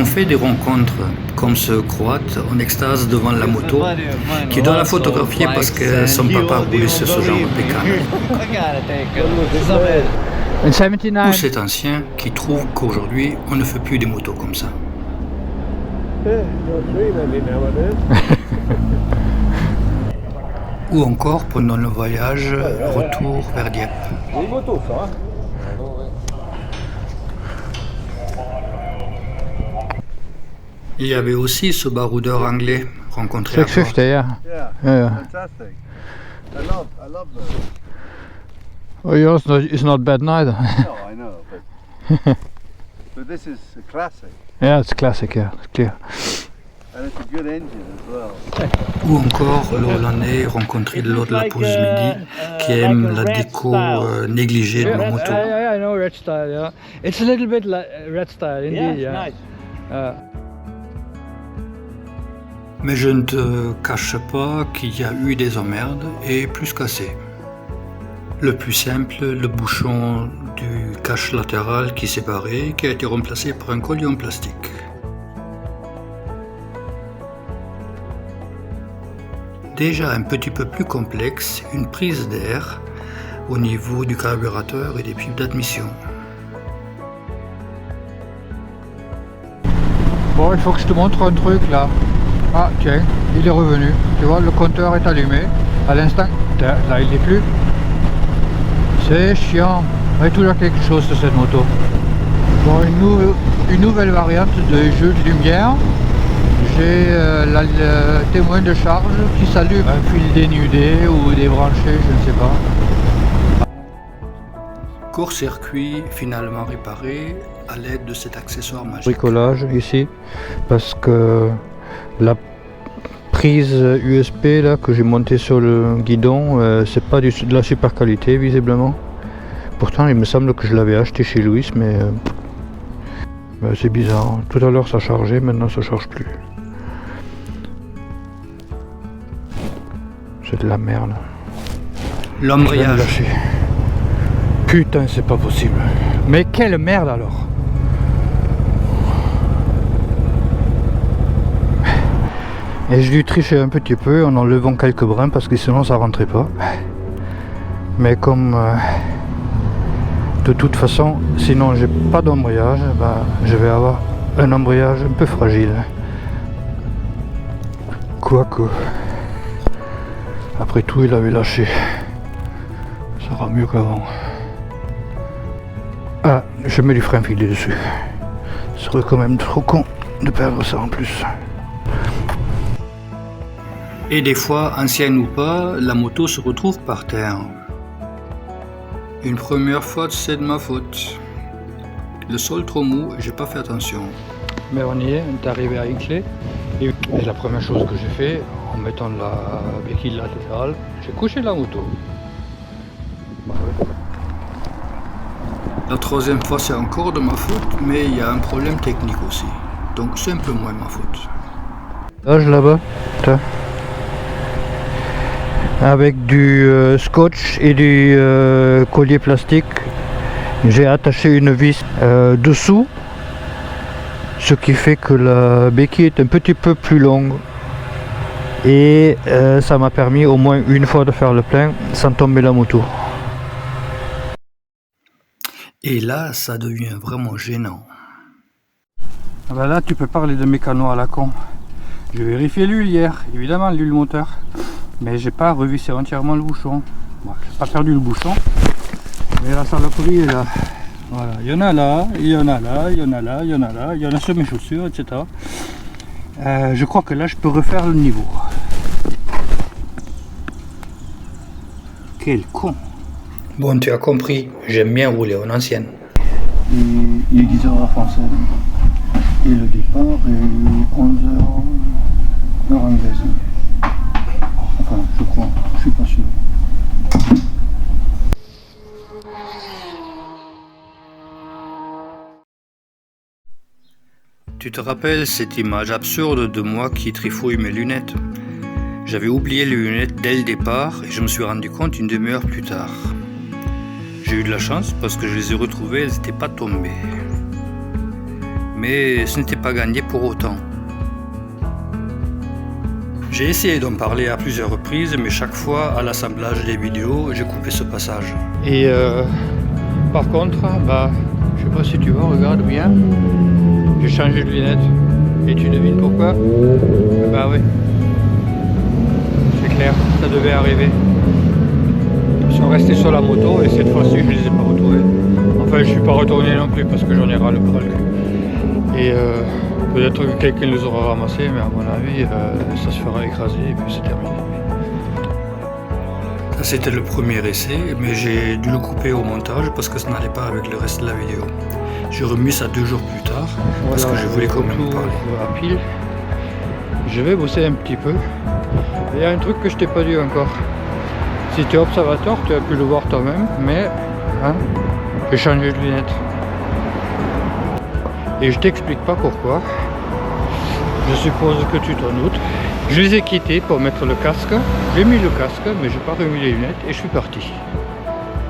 On fait des rencontres, comme ce Croate en extase devant la moto, qui doit la photographier parce que son papa roulait sur ce genre de pécane. Ou cet ancien qui trouve qu'aujourd'hui on ne fait plus des motos comme ça. Ou encore pendant le voyage retour vers Dieppe. Il y avait aussi ce baroudeur anglais rencontré à bord. Fantastic. I love those. Well, yours is not bad neither. No, I know, but this is a classic, Yeah, it's classic, yeah, it's clear. and it's a good engine as well. Ou encore le Hollandais rencontré lors de la pause midi qui aime la déco négligée de nos motos. I know red style, yeah. It's a little bit like red style, indeed, yeah. Nice. Mais je ne te cache pas qu'il y a eu des emmerdes et plus qu'assez. Le plus simple, le bouchon du cache latéral qui s'est barré, qui a été remplacé par un collier en plastique. Déjà un petit peu plus complexe, une prise d'air au niveau du carburateur et des piles d'admission. Bon, il faut que je te montre un truc là. Ah tiens, il est revenu. Tu vois, le compteur est allumé. À l'instant, là il n'est plus. C'est chiant. Il y a toujours quelque chose de cette moto. Bon, une nouvelle variante de jeu de lumière. J'ai le témoin de charge qui s'allume. Un fil dénudé ou débranché, je ne sais pas. Court-circuit finalement réparé à l'aide de cet accessoire magique. Bricolage ici, parce que la prise USB là que j'ai montée sur le guidon, c'est pas de la super qualité visiblement. Pourtant il me semble que je l'avais acheté chez Louis, mais c'est bizarre. Tout à l'heure ça chargeait, maintenant ça charge plus. C'est de la merde. L'embrayage. Putain, c'est pas possible. Mais quelle merde alors. Et je lui trichais un petit peu en enlevant quelques brins parce que sinon ça rentrait pas. Mais comme de toute façon, sinon j'ai pas d'embrayage, je vais avoir un embrayage un peu fragile. Quoique, après tout il avait lâché. Ça sera mieux qu'avant. Ah, je mets du frein filé dessus. Ce serait quand même trop con de perdre ça en plus. Et des fois, ancienne ou pas, la moto se retrouve par terre. Une première faute, c'est de ma faute. Le sol trop mou, j'ai pas fait attention. Mais on y est, on est arrivé à Inclé. Et la première chose que j'ai fait, en mettant la béquille latérale, j'ai couché la moto. Bah ouais. La troisième fois, c'est encore de ma faute, mais il y a un problème technique aussi. Donc c'est un peu moins ma faute. Là-bas, avec du scotch et du collier plastique, j'ai attaché une vis dessous, ce qui fait que la béquille est un petit peu plus longue et ça m'a permis au moins une fois de faire le plein sans tomber la moto. Et là, ça devient vraiment gênant. Ah bah là, tu peux parler de mécano à la con. J'ai vérifié l'huile hier, évidemment l'huile moteur, mais j'ai pas revissé entièrement le bouchon. Bon, j'ai pas perdu le bouchon, mais la saloperie est là. Voilà, il y en a là, il y en a là, il y en a là, il y en a là, il y en a sur mes chaussures, etc. Je crois que là, je peux refaire le niveau. Quel con! Bon, tu as compris, j'aime bien rouler en ancienne. Il est 10h à française. Et le départ est 11h heure anglaise. Enfin, je crois, je suis pas sûr. Tu te rappelles cette image absurde de moi qui trifouille mes lunettes? J'avais oublié les lunettes dès le départ et je me suis rendu compte une demi-heure plus tard. J'ai eu de la chance parce que je les ai retrouvées, elles n'étaient pas tombées. mais ce n'était pas gagné pour autant. J'ai essayé d'en parler à plusieurs reprises, mais chaque fois à l'assemblage des vidéos, j'ai coupé ce passage. Et par contre, bah, je sais pas si tu vois, regarde bien, j'ai changé de lunettes. Et tu devines pourquoi? Bah oui, c'est clair, ça devait arriver. Ils sont restés sur la moto et cette fois-ci je les ai pas retrouvés. Enfin je suis pas retourné non plus parce que j'en ai ras le bras. Et peut-être que quelqu'un les aura ramassés, mais à mon avis ça se fera écraser et puis c'est terminé. Ça c'était le premier essai, mais j'ai dû le couper au montage parce que ça n'allait pas avec le reste de la vidéo. J'ai remis ça 2 jours plus tard parce que je voulais quand même parler. À pile. Je vais bosser un petit peu. Il y a un truc que je t'ai pas dit encore. Si tu es observateur, tu as pu le voir toi-même, mais hein, j'ai changé de lunettes. Et je t'explique pas pourquoi. Je suppose que tu t'en doutes. Je les ai quittés pour mettre le casque. J'ai mis le casque, mais j'ai pas remis les lunettes et je suis parti.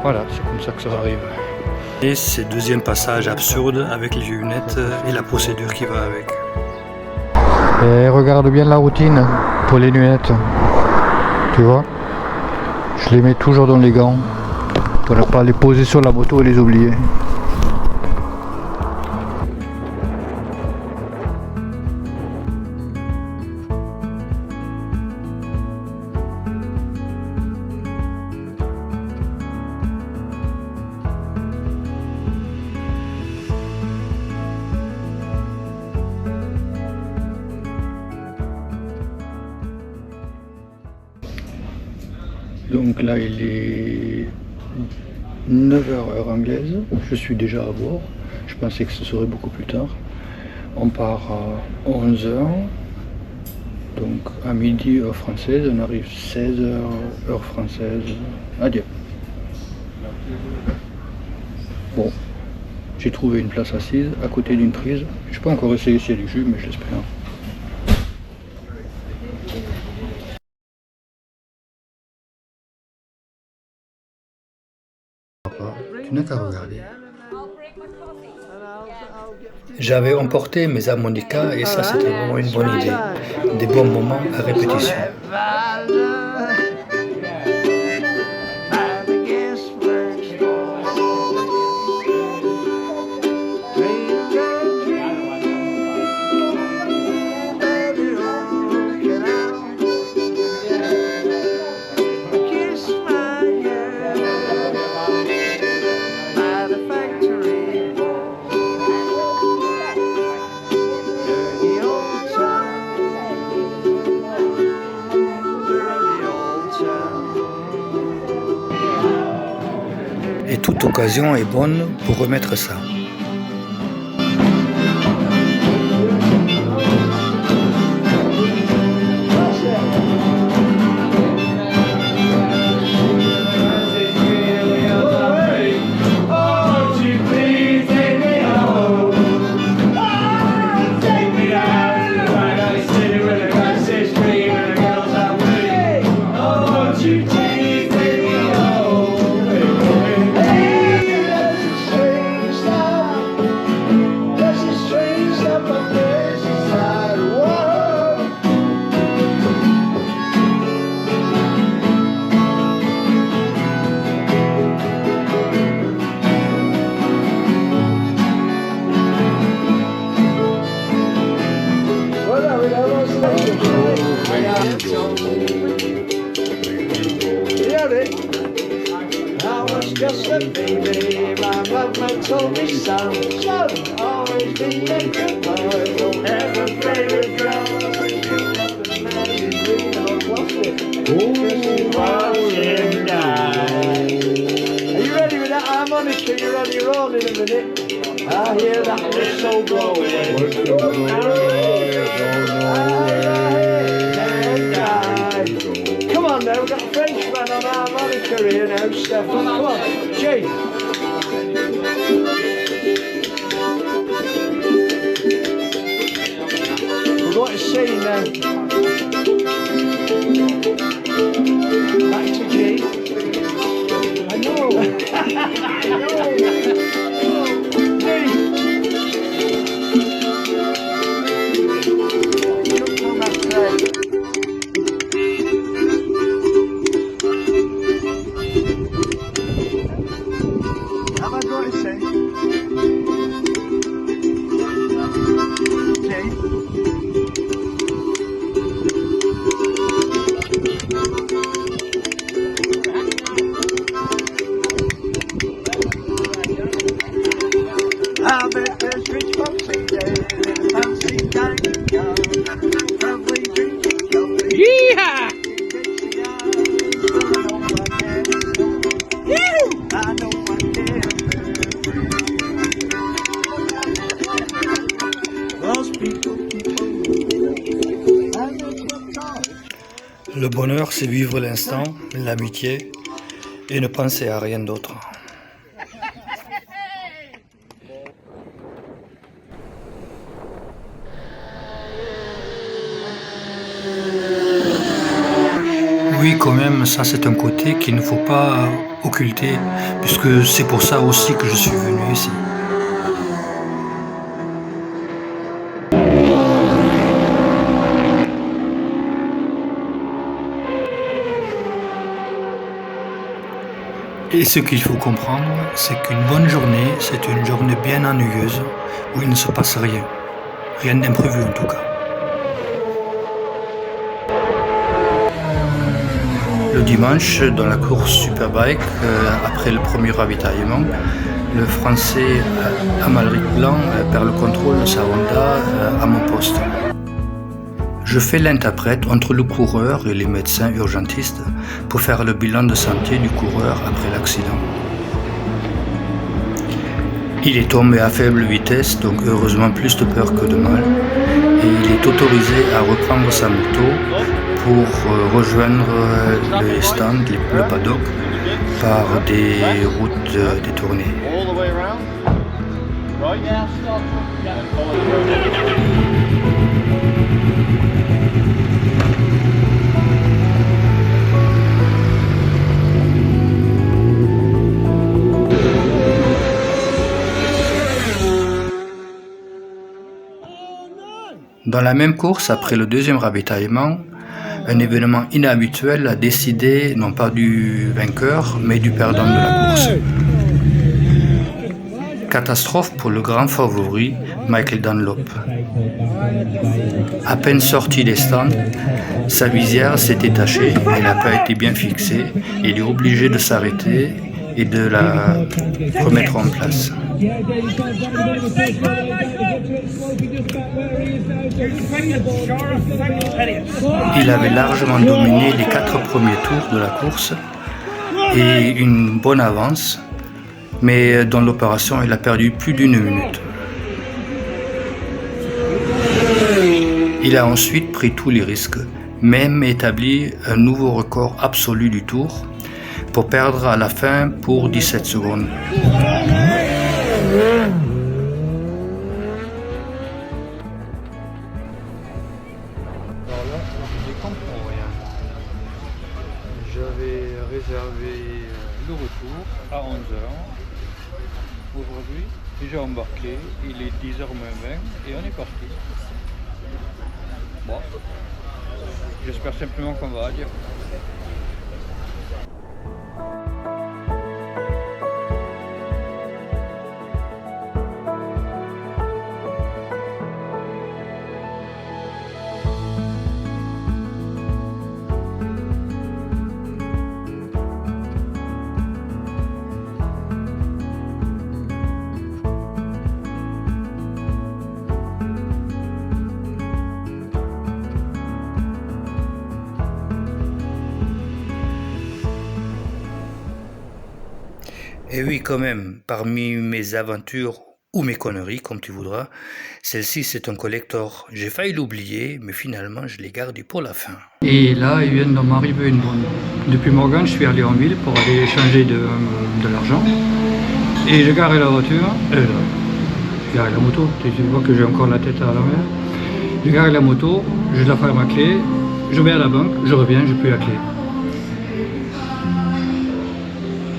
Voilà, c'est comme ça que ça arrive. Et c'est le deuxième passage absurde avec les lunettes et la procédure qui va avec. Et regarde bien la routine pour les lunettes. Tu vois, je les mets toujours dans les gants pour ne pas les poser sur la moto et les oublier. Donc là il est 9h heure anglaise, je suis déjà à bord, je pensais que ce serait beaucoup plus tard. On part à 11h, donc à midi heure française, on arrive 16h heure française, adieu. Bon, j'ai trouvé une place assise à côté d'une prise, je n'ai pas encore essayé s'il y a du jus mais j'espère. Tu n'as qu'à regarder. J'avais emporté mes harmonicas et ça c'était vraiment une bonne idée. Des bons moments à répétition. Et toute occasion est bonne pour remettre ça. Just a baby, my mama told me so. So, always be a good boy, don't ever play with girls. The man is green or plastic. Just watch him die. Are you ready with that harmonica? You're on your own in a minute. I hear that whistle blowing. Come on now, we've got a Frenchman on harmonica here now, Stefan. Come on, Jay. We're going to C now. Back to G. I know. I know. D. Le bonheur, c'est vivre l'instant, l'amitié, et ne penser à rien d'autre. Oui, quand même, ça c'est un côté qu'il ne faut pas occulter, puisque c'est pour ça aussi que je suis venu ici. Et ce qu'il faut comprendre, c'est qu'une bonne journée, c'est une journée bien ennuyeuse, où il ne se passe rien. Rien d'imprévu en tout cas. Le dimanche, dans la course Superbike, après le premier ravitaillement, le Français Amalric Blanc perd le contrôle de sa Honda à mon poste. Je fais l'interprète entre le coureur et les médecins urgentistes pour faire le bilan de santé du coureur après l'accident. Il est tombé à faible vitesse, donc heureusement plus de peur que de mal, et il est autorisé à reprendre sa moto pour rejoindre les stands, le paddock, par des routes détournées. Dans la même course, après le deuxième ravitaillement, un événement inhabituel a décidé non pas du vainqueur, mais du perdant de la course. Catastrophe pour le grand favori, Michael Dunlop. À peine sorti des stands, sa visière s'est détachée, elle n'a pas été bien fixée, il est obligé de s'arrêter et de la remettre en place. Il avait largement dominé les 4 premiers tours de la course et une bonne avance, mais dans l'opération, il a perdu plus d'1 minute. Il a ensuite pris tous les risques, même établi un nouveau record absolu du tour, pour perdre à la fin pour 17 secondes. J'avais réservé le retour à 11h. Aujourd'hui, j'ai embarqué, il est 10h moins 20 et on est parti. Bon, j'espère simplement qu'on va dire. Et oui, quand même, parmi mes aventures ou mes conneries, comme tu voudras, celle-ci c'est un collector. J'ai failli l'oublier, mais finalement je l'ai gardé pour la fin. Et là, il vient de m'arriver une bonne. Depuis Morgane, je suis allé en ville pour aller échanger de l'argent. Et j'ai garé la voiture, j'ai garé la moto, tu vois que j'ai encore la tête à l'envers. J'ai garé la moto, je la fais ma clé, je vais à la banque, je reviens, j'ai plus la clé.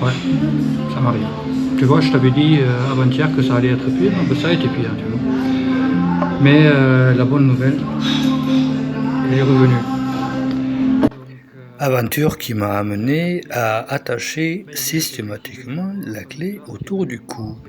Ouais, ça m'arrive. Tu vois, je t'avais dit avant-hier que ça allait être pire, ben ça a été pire, tu vois. Mais la bonne nouvelle, elle est revenue. Aventure qui m'a amené à attacher systématiquement la clé autour du cou.